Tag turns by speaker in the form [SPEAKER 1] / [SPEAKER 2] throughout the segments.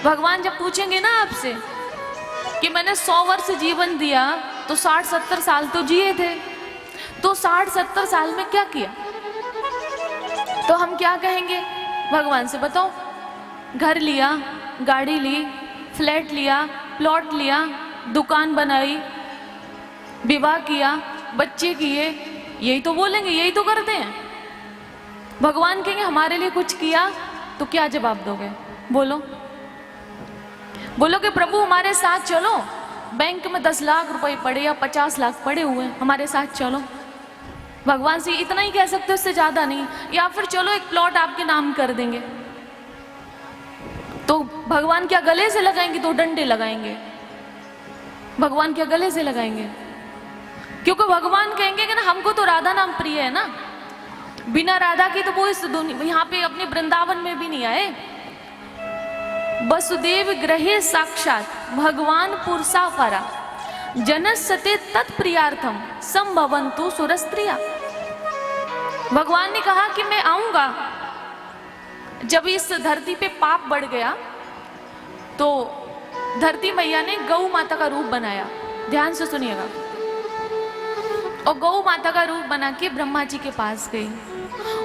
[SPEAKER 1] भगवान जब पूछेंगे ना आपसे कि मैंने 100 वर्ष जीवन दिया तो 60-70 साल तो जिए थे, तो 60-70 साल में क्या किया? तो हम क्या कहेंगे भगवान से? बताओ। घर लिया, गाड़ी ली, फ्लैट लिया, प्लॉट लिया, दुकान बनाई, विवाह किया, बच्चे किए, यही तो बोलेंगे, यही तो करते हैं। भगवान कहेंगे हमारे लिए कुछ किया, तो क्या जवाब दोगे? बोलो। बोलो कि प्रभु हमारे साथ चलो, बैंक में 10 लाख रुपए पड़े या 50 लाख पड़े हुए, हमारे साथ चलो। भगवान से इतना ही कह सकते हो, उससे ज्यादा नहीं। या फिर चलो एक प्लॉट आपके नाम कर देंगे, तो भगवान क्या गले से लगाएंगे? तो डंडे लगाएंगे। भगवान क्या गले से लगाएंगे? क्योंकि भगवान कहेंगे कि ना हमको तो राधा नाम प्रिय है ना, बिना राधा की तो वो इस दुनिया यहाँ पे अपने वृंदावन में भी नहीं आए। वसुदेव ग्रहे साक्षात भगवान पुरुषा परा जनसते तत्प्रियार्थम संभवन्तु सुरस्त्रिया। भगवान ने कहा कि मैं आऊंगा। जब इस धरती पे पाप बढ़ गया तो धरती मैया ने गौ माता का रूप बनाया। ध्यान से सुनिएगा। और गौ माता का रूप बना के ब्रह्मा जी के पास गई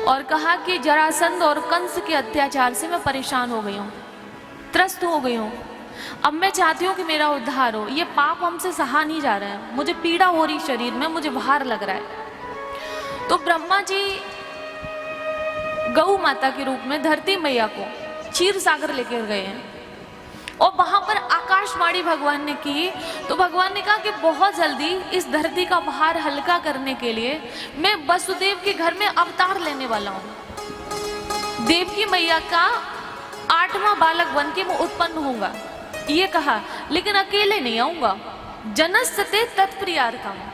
[SPEAKER 1] और कहा कि जरासंध और कंस के अत्याचार से मैं परेशान हो गई हूँ, त्रस्त हो गई हूँ। अब मैं चाहती हूँ कि मेरा उद्धार हो। ये पाप हमसे सहा नहीं जा रहा है, मुझे पीड़ा हो रही शरीर में, मुझे भार लग रहा है। तो ब्रह्मा जी गौ माता के रूप में धरती मैया को क्षीर सागर लेकर गए हैं और वहां पर आकाशवाणी भगवान ने की। तो भगवान ने कहा कि बहुत जल्दी इस धरती का भार हल्का करने के लिए मैं वसुदेव के घर में अवतार लेने वाला हूं। देवकी मैया का 8वां बालक बन के मैं उत्पन्न होऊंगा, ये कहा। लेकिन अकेले नहीं आऊंगा, जनसते तत्प्रियार्थम।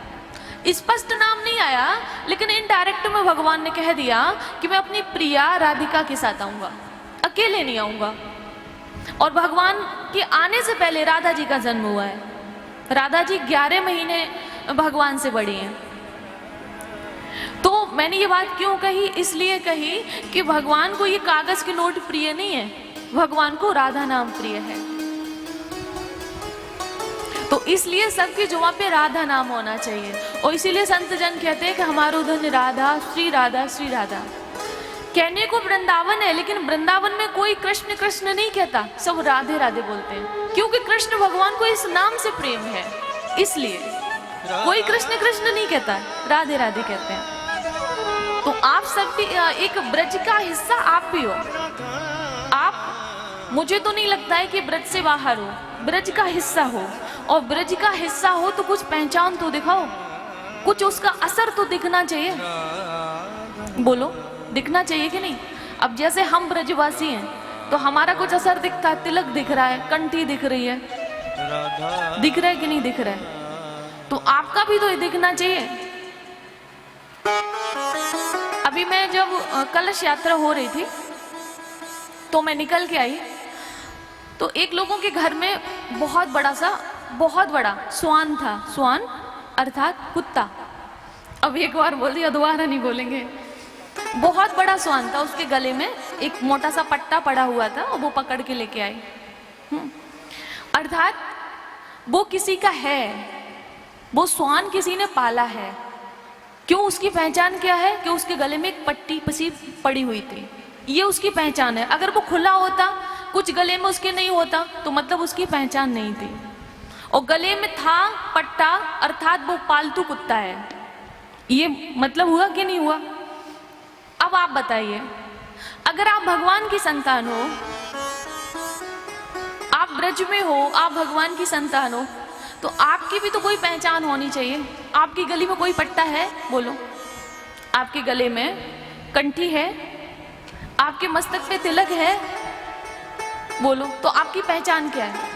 [SPEAKER 1] स्पष्ट नाम नहीं आया, लेकिन इनडायरेक्ट में भगवान ने कह दिया कि मैं अपनी प्रिया राधिका के साथ आऊंगा, अकेले नहीं आऊंगा। और भगवान के आने से पहले राधा जी का जन्म हुआ है। राधा जी 11 महीने भगवान से बड़ी हैं। तो मैंने ये बात क्यों कही? इसलिए कही कि भगवान को ये कागज के नोट प्रिय नहीं है, भगवान को राधा नाम प्रिय है। तो इसलिए सबकी जुबान पे राधा नाम होना चाहिए। और इसीलिए संत जन कहते हैं कि हमारो धन राधा, श्री राधा, श्री राधा। कहने को वृंदावन है, लेकिन वृंदावन में कोई कृष्ण कृष्ण नहीं कहता, सब राधे राधे बोलते हैं, क्योंकि कृष्ण भगवान को इस नाम से प्रेम है। इसलिए कोई कृष्ण कृष्ण नहीं कहता, राधे राधे कहते हैं। तो आप सब भी एक ब्रज का हिस्सा आप भी हो। आप, मुझे तो नहीं लगता है कि ब्रज से बाहर हो, ब्रज का हिस्सा हो। और ब्रज का हिस्सा हो तो कुछ पहचान तो दिखाओ, कुछ उसका असर तो दिखना चाहिए। बोलो, दिखना चाहिए कि नहीं? अब जैसे हम ब्रजवासी हैं तो हमारा कुछ असर दिखता है, तिलक दिख रहा है, कंठी दिख रही है, दिख रहा है कि नहीं दिख रहा है? तो आपका भी तो दिखना चाहिए। अभी मैं जब कलश यात्रा हो रही थी तो मैं निकल के आई, तो एक लोगों के घर में बहुत बड़ा स्वान था। स्वान अर्थात कुत्ता। अब एक बार बोल दिया, दोबारा नहीं बोलेंगे। बहुत बड़ा स्वान था, उसके गले में एक मोटा सा पट्टा पड़ा हुआ था और वो पकड़ के लेके आए। अर्थात वो किसी का है, वो स्वान किसी ने पाला है। क्यों? उसकी पहचान क्या है कि उसके गले में एक पट्टी पसी पड़ी हुई थी, ये उसकी पहचान है। अगर वो खुला होता, कुछ गले में उसके नहीं होता, तो मतलब उसकी पहचान नहीं थी। और गले में था पट्टा, अर्थात वो पालतू कुत्ता है। ये मतलब हुआ कि नहीं हुआ? अब आप बताइए, अगर आप भगवान की संतान हो, आप ब्रज में हो, आप भगवान की संतान हो, तो आपकी भी तो कोई पहचान होनी चाहिए। आपकी गले में कोई पट्टा है? बोलो। आपके गले में कंठी है, आपके मस्तक पे तिलक है, बोलो। तो आपकी पहचान क्या है?